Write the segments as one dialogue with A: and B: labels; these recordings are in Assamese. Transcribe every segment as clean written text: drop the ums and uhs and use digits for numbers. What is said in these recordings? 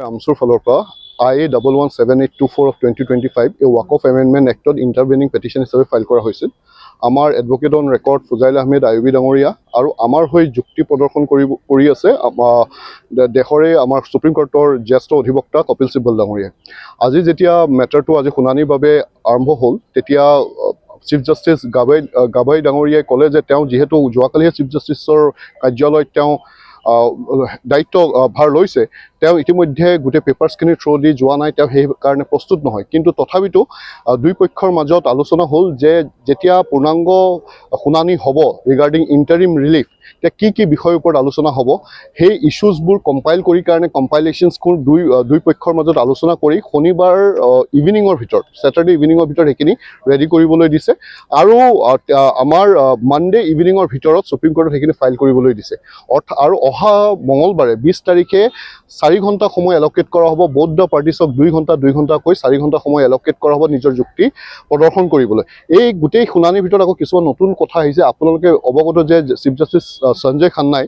A: আমচুৰ ফালৰ পৰা IA117824 of 2025 এই ৱাক অফ এমেণ্ডমেণ্ট এক্টত ইণ্টাৰভেনিং পেটিশ্যন হিচাপে ফাইল কৰা হৈছিল। আমাৰ advocate on record Fuzail Ahmed Ayyubi ডাঙৰীয়া আৰু আমাৰ হৈ যুক্তি প্ৰদৰ্শন কৰি আছে দেশৰে আমাৰ সুপ্ৰিম কোৰ্টৰ জ্যেষ্ঠ অধিবক্তা কপিল সিব্বল ডাঙৰীয়া। আজি যেতিয়া মেটাৰটো আজি শুনানিৰ বাবে আৰম্ভ হ'ল তেতিয়া চিফ জাষ্টিছ গাবাই ডাঙৰীয়াই ক'লে যে তেওঁ যিহেতু যোৱাকালিহে চিফ জাষ্টিছৰ কাৰ্যালয়ত তেওঁ দায়িত্ব ভাৰ লৈছে, তেওঁ ইতিমধ্যে গোটেই পেপাৰ্ছখিনি থ্ৰু দি যোৱা নাই, তেওঁ সেই কাৰণে প্ৰস্তুত নহয়। কিন্তু তথাপিতো দুই পক্ষৰ মাজত আলোচনা হ'ল যে যেতিয়া পূৰ্ণাংগ শুনানি হ'ব ৰিগাৰ্ডিং ইণ্টাৰিম ৰিলিফ, তেতিয়া কি বিষয়ৰ ওপৰত আলোচনা হ'ব, সেই ইছ্যুজবোৰ কম্পাইল কৰি কাৰণে কম্পাইলেশ্যনছবোৰ দুই পক্ষৰ মাজত আলোচনা কৰি শনিবাৰ ইভিনিঙৰ ভিতৰত, ছেটাৰডে ইভিনিঙৰ ভিতৰত সেইখিনি ৰেডি কৰিবলৈ দিছে আৰু আমাৰ মানডে ইভিনিঙৰ ভিতৰত সুপ্ৰিম কোৰ্টত সেইখিনি ফাইল কৰিবলৈ দিছে। আৰু অহা মঙলবাৰে 20 তাৰিখে 4 ঘণ্টা সময় এলকেট কৰা হ'ব। বোথ দ্য পাৰ্টিছক 2 ঘণ্টাকৈ 4 ঘণ্টা সময় এলকেট কৰা হ'ব নিজৰ যুক্তি প্ৰদৰ্শন কৰিবলৈ। এই গোটেই শুনানিৰ ভিতৰত আকৌ কিছুমান নতুন কথা আহিছে। আপোনালোকে অৱগত যে চিফ জাষ্টিছ সঞ্জয় খান্নাই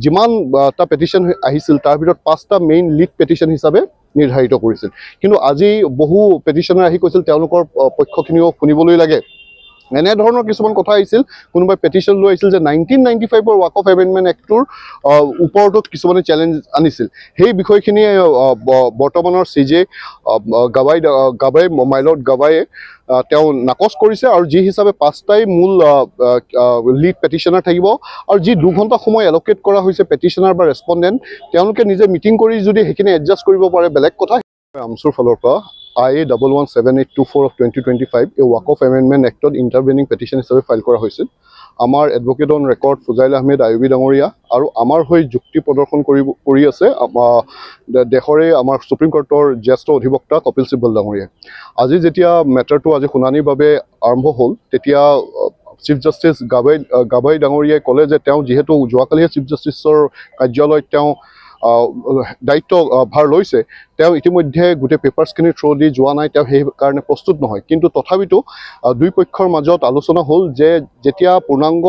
A: যিমানটা পেটিশ্যন আহিছিল তাৰ ভিতৰত 5টা মেইন লিড পেটিশ্যন হিচাপে নিৰ্ধাৰিত কৰিছিল। কিন্তু আজি বহু পেটিশ্যনাৰ আহি কৈছিল তেওঁলোকৰ পক্ষখিনিও শুনিবলৈ লাগে। এনেধৰণৰ কিছুমান কথা আহিছিল। কোনোবাই পেটিশ্যন লৈ আহিছিল যে 1995 ৱাক অফ এমেণ্ডমেণ্ট এক্টটোৰ ওপৰতো কিছুমানে চেলেঞ্জ আনিছিল। সেই বিষয়খিনি বৰ্তমানৰ CJ গাবাই মাইলৰ্ড গাবায়ে তেওঁ নাকচ কৰিছে আৰু যি হিচাপে 5টাই মূল লিড পেটিশ্যনাৰ থাকিব আৰু যি 2 ঘণ্টা সময় এলকেট কৰা হৈছে পেটিশ্যনাৰ বা ৰেছপণ্ডেণ্ট, তেওঁলোকে নিজে মিটিং কৰি যদি সেইখিনি এডজাষ্ট কৰিব পাৰে বেলেগ কথা। আমচুৰ ফালৰ পৰা IA117824 of 2025 এই ৱাক অফ এমেণ্ডমেণ্ট এক্টত ইণ্টাৰভেনিং পেটিশ্যন হিচাপে ফাইল কৰা হৈছিল। আমাৰ advocate on record Fuzail Ahmed Ayyubi ডাঙৰীয়া আৰু আমাৰ হৈ যুক্তি প্ৰদৰ্শন কৰি আছে দেশৰে আমাৰ সুপ্ৰিম কোৰ্টৰ জ্যেষ্ঠ অধিবক্তা কপিল সিব্বল ডাঙৰীয়া। আজি যেতিয়া মেটাৰটো আজি শুনানিৰ বাবে আৰম্ভ হ'ল তেতিয়া চিফ জাষ্টিছ গাবাই ডাঙৰীয়াই ক'লে যে তেওঁ যিহেতু যোৱাকালিহে চিফ জাষ্টিছৰ কাৰ্যালয়ত তেওঁ দায়িত্ব ভাৰ লৈছে, তেওঁ ইতিমধ্যে গোটেই পেপাৰ্ছখিনি থ্ৰু দি যোৱা নাই, তেওঁ সেই কাৰণে প্ৰস্তুত নহয়। কিন্তু তথাপিতো দুই পক্ষৰ মাজত আলোচনা হ'ল যে যেতিয়া পূৰ্ণাংগ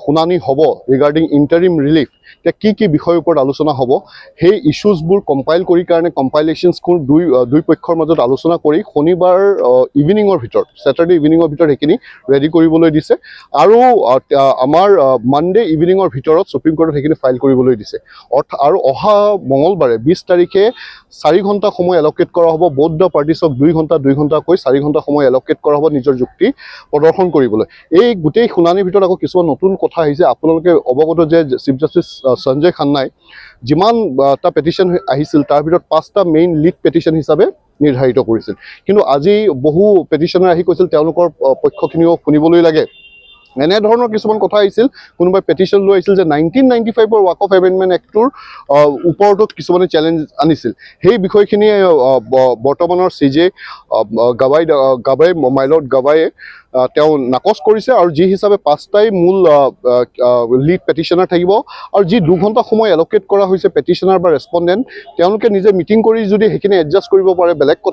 A: শুনানি হ'ব ৰিগাৰ্ডিং ইণ্টাৰিম ৰিলিফ, তেতিয়া কি বিষয়ৰ ওপৰত আলোচনা হ'ব, সেই ইছ্যুজবোৰ কম্পাইল কৰি কাৰণে কম্পাইলেশ্যনছবোৰ দুই পক্ষৰ মাজত আলোচনা কৰি শনিবাৰ ইভিনিঙৰ ভিতৰত, ছেটাৰডে ইভিনিঙৰ ভিতৰত সেইখিনি ৰেডি কৰিবলৈ দিছে আৰু আমাৰ মানডে ইভিনিঙৰ ভিতৰত সুপ্ৰিম কোৰ্টত সেইখিনি ফাইল কৰিবলৈ দিছে। আৰু অহা মঙলবাৰে 20 তাৰিখে 4 ঘণ্টা সময় এলকেট কৰা হ'ব। বোথ দ্য পাৰ্টিছক 2 ঘণ্টাকৈ 4 ঘণ্টা সময় এলকেট কৰা হ'ব নিজৰ যুক্তি প্ৰদৰ্শন কৰিবলৈ। এই গোটেই শুনানিৰ ভিতৰত আকৌ কিছুমান নতুন কথা আহিছে। আপোনালোকে অৱগত যে চিফ জাষ্টিছ সঞ্জয় খান্নাই যিমানটা পেটিশ্যন আহিছিল তাৰ ভিতৰত 5টা মেইন লিড পেটিশ্যন হিচাপে নিৰ্ধাৰিত কৰিছিল। কিন্তু আজি বহু পেটিশ্যনাৰ আহি কৈছিল তেওঁলোকৰ পক্ষখিনিও শুনিবলৈ লাগে। এনেধৰণৰ কিছুমান কথা আহিছিল। কোনোবাই পেটিশ্যন লৈ আহিছিল যে 1995 ৱাক অফ এমেণ্ডমেণ্ট এক্টটোৰ ওপৰতো কিছুমানে চেলেঞ্জ আনিছিল। সেই বিষয়খিনি বৰ্তমানৰ CJ গাবাই মাইলৰ্ড গাবায়ে তেওঁ নাকচ কৰিছে আৰু যি হিচাপে 5টাই মূল লিড পেটিশ্যনাৰ থাকিব আৰু যি 2 ঘণ্টা সময় এলকেট কৰা হৈছে পেটিশ্যনাৰ বা ৰেছপণ্ডেণ্ট, তেওঁলোকে নিজে মিটিং কৰি যদি সেইখিনি এডজাষ্ট কৰিব পাৰে বেলেগ কথা।